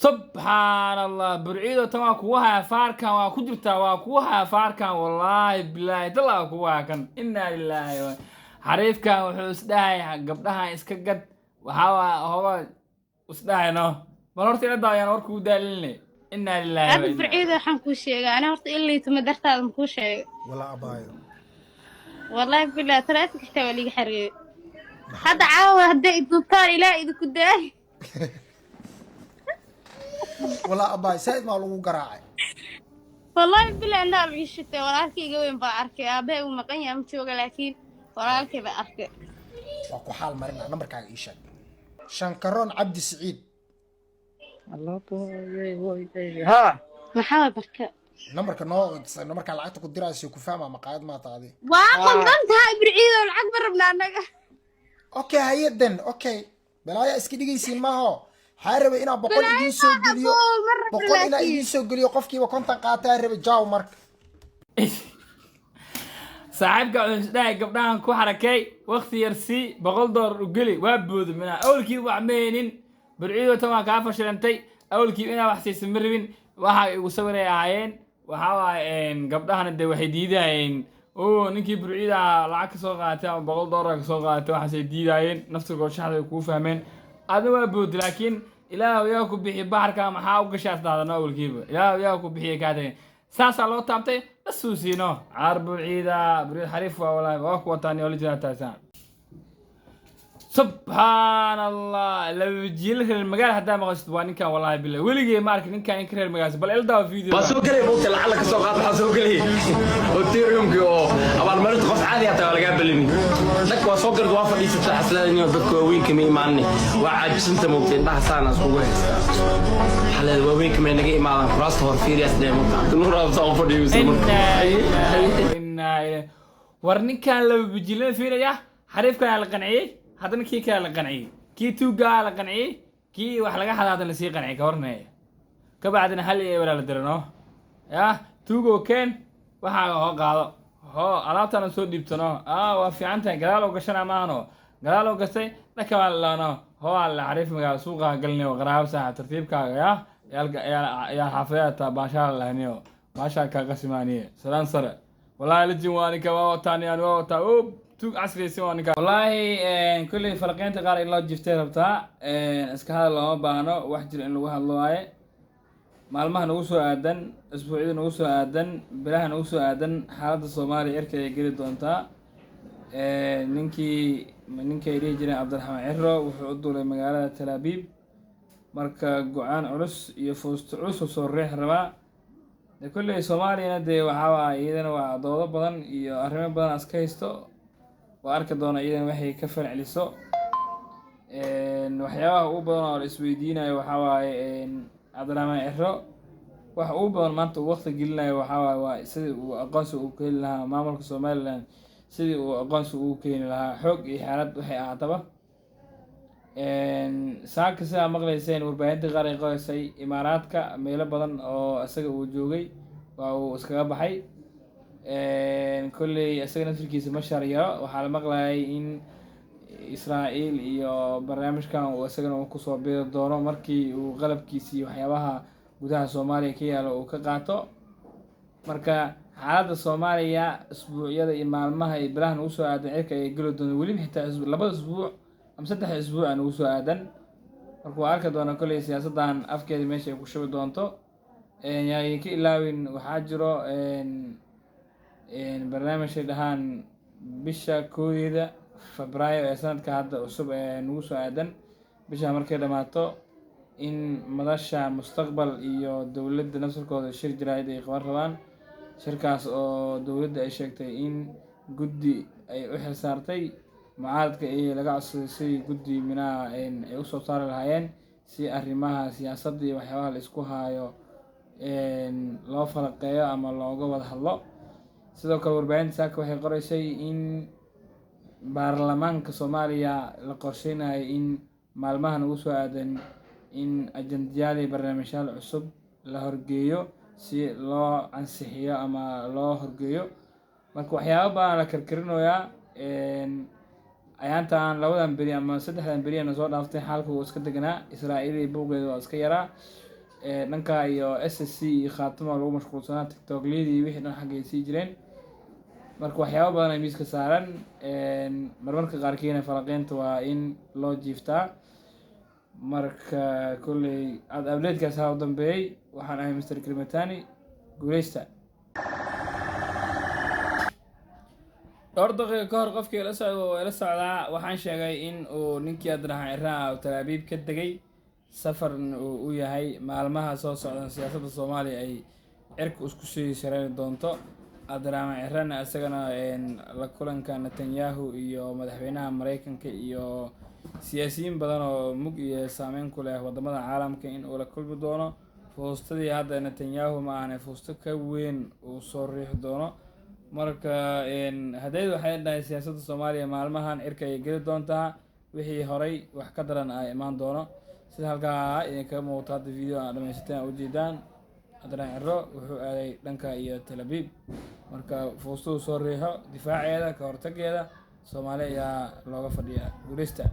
سبحان الله برعيدو تما كوها فاركان وكجرتا وكوها فاركان والله بالله دلا كوها كان إنا لله حريف كان وحوس داي قبلها اسكقد وحاوا هو وسداي نو مرورتي لا دايان وركو دالني إنا لله هذا برعيدة حنكو شيء أنا هرت إلي تمدرت هذا مكو شيء ولا أبايو والله بالله ثلاثة كتاب لي حريق هذا عاوة هدا الدكتور إلى إذا كداي ولا أباي سيد ما لو قراعي والله بالله أنا أرجع الشتاء ولا أركي قوي بأركي أبي ومقني أمشوق لكن ولا أركي بأركي وكو حال مرنا نمبرك على إيشان شنكرون عبد السعيد الله طوي ها محاول بركة نمبرك نمبرك على عاتق الدراسة يكون فاهمة مقاعد ما تعدي واقل ضمت هاي برعيدة والعقبة ربنا أنك أوكي هيا دن أوكي بلايا اسكي يسين ما هو حارب إنا بقول إدين سو قليو بقول إنا إدين سو قليو قفكي وكنت قاطع رب جاو مرك صاحبك عشداي قبلها كو حركي وقت يرسي بقول دور وقلي وابود منها أول كي وعمينين برعيدو تما كافر شلنتي أول كي إنا وحسيس مربين waxa igu sawiraya ahaayeen waxa waa gabdhahan de waxay diidayeen oo ninkii burcida lacag ka soo qaatay ama $100 ka soo qaatay waxa ay diidayeen naftigood shaxda ku fahmeen aad waa bood laakiin ilaahay yaa ku bixi baharka maxaa u gashaas daadana awlkiiba ilaahay yaa ku bixi kaatay saasa loo taabtay basuusino caar burcida burcid xariif waa walaa waa ku wataani oo lijaa taasan سبحان الله لو جيل المجال هذا ما قصد وان كان والله بالله ولقي مارك إن كان ينكر المجال بل إلدا فيديو بس هو كله موت لعلك سوقات حاسو كله وتيريوم كيو أبغى مرة تخف عادي حتى ولا قبل مني لك وسوقر دوافع ليس تحصل إنه بدك وين كمية معني وعاجز أنت ممكن بحثنا سوقه حلال وين كمية نجي مع راس هور فيريس ده ممكن نور أبصار فديوس إن ورني كان لو بجيل فيريا حريف كان على قنعي هذا كي كان لقنعي كي توقع على قنعي كي وحلقة هذا اللي سي قنعي كورنا كبعدنا هل ولا لدرناه يا توقو كان وحا هو قاضي هو علاتنا سود ديبتنا وفي عنتنا قالوا قشنا معنا قالوا قصي لك والله هو اللي عارف مقال سوقها قلني وغراب ساعة ترتيب كاغا يا حافظات باشا الله هنيو باشا كاغسمانية سلام سر والله لجواني كوا تاني انا وتا توق عسري سواني والله كل فرقين تقار إلا جفتي ربطا اسكا هذا الله باهنو وحجر إن لغوها الله maalmaha nagu soo aadan isbuucyada nagu soo aadan bilaha nagu soo aadan xaaladda Soomaaliya erkay ay geli doontaa ninkii ay jireen Cabdiraxmaan Ciro wuxuu u duulay magaalada Tel Aviv marka go'aan culus iyo foosto culus oo soo reex rabaa kulli Soomaaliya de waxa iyadana waa doodo badan iyo arrimo badan aska haysto waa arki doona iyadana waxay ka falceliso waxyaabaha ugu badan oo la isweydiinayo waxa waaye Cabdiraxmaan Ciro wax uu badan maanta waqti gelinayo waxa waa sidii uu aqoonsi u keeni lahaa maamulka Soomaaliland sidii uu aqoonsi u keeni lahaa xoog iyo xaalad waxay ahaataba saaka sida maqlayseen warbaahinta qaar ay qoysay imaaraadka meelo badan oo asaga uu joogay waa uu iskaga baxay kulli asaga naftirkiisa ma shariyo waxaa la maqlayay in Israa'iil iyo barnaamijkan uu asagana uu ku soo biiri doono markii uu qalabkiisa iyo waxyaabaha gudaha Soomaaliya ka yaalo uu ka qaato marka xaaladda Soomaaliya isbuucyada iyo maalmaha ay bilahan u soo aadan cirka ay galo doon wali xitaa labada isbuuc ama saddex isbuuc aan ugu soo aadan marka waa arki doona kulli siyaasaddan afkeeda meesha ay ku shubi doonto yaay ka ilaawin waxaa jiro barnaamij ay dhahaan bisha koodeeda Febraayo ee sanadka hadda cusub ee nagu soo aadan bisha markay dhamaato in madasha mustaqbal iyo dawladda naftirkooda shir jiraayad ay qaban rabaan shirkaas oo dawladda ay sheegtay in guddi ay u xilsaartay mucaaradka ee laga codsaday guddi minaha ay u soo saari lahaayeen si arrimaha siyaasadda iyo waxyaabaha la isku haayo loo falaqeeyo ama looga wada hadlo sidoo kale warbaahinta saaka waxay qoraysay in baarlamaanka Soomaaliya la qorsheynayo in maalmahan ugu soo aadan in ajandayaal iyo barnaamijyaal cusub la horgeeyo si loo ansixiyo ama loo horgeeyo marka waxyaabo badan la karkarinayaa ayaantan labadan beri ama saddexdan beri aan soo dhaaftay xaalku iska deganaa Israa'iil iyo buuqeedu waa iska yaraa dhanka iyo SSC iyo khaatimo lagu mashquulsanaa tiktokliyadii wixii dhan xaggay sii jireen marka waxyaabo badan ay miiska saaran marmarka qaarkiina falaqeynta waa in loo jiiftaa marka kolley update-kaas ha u dambeeyey waxaan ahay Mr. Krimatani guuleysta dhowr daqiiqo ka hor qofkii la socdaa waxaan sheegay in uu ninkii Abdiraxmaan Cirraa uu Tel Aviv ka tegay safarna uu u yahay maalmaha soo socda siyaasadda Soomaaliya ay cirka isku sii shareeri doonto Abdiraxmaan Cirrana isagana la kulanka Netanyahu iyo madaxweynaha Mareykanka iyo siyaasiyiin badan oo mug iyo saameyn ku leh wadamada caalamka in uu la kulmi doono fuustadii hadda Netanyahu ma ahane fuusto ka weyn uu soo riixi doono marka hadeed waxay dhahay siyaasadda Soomaaliya maalmahan cirka ay geli doontaa wixii horay wax ka daran ay imaan doono sida halkaa idinkaga muuqata hadda video aan dhamaysateen u jeedaan Abdiraxmaan Cirro wuxuu aaday dhanka iyo Tel Aviv marka fuustuhu soo riixo difaaceeda ka hortageeda Soomaaliya ayaa looga fadhiyaa guuleysta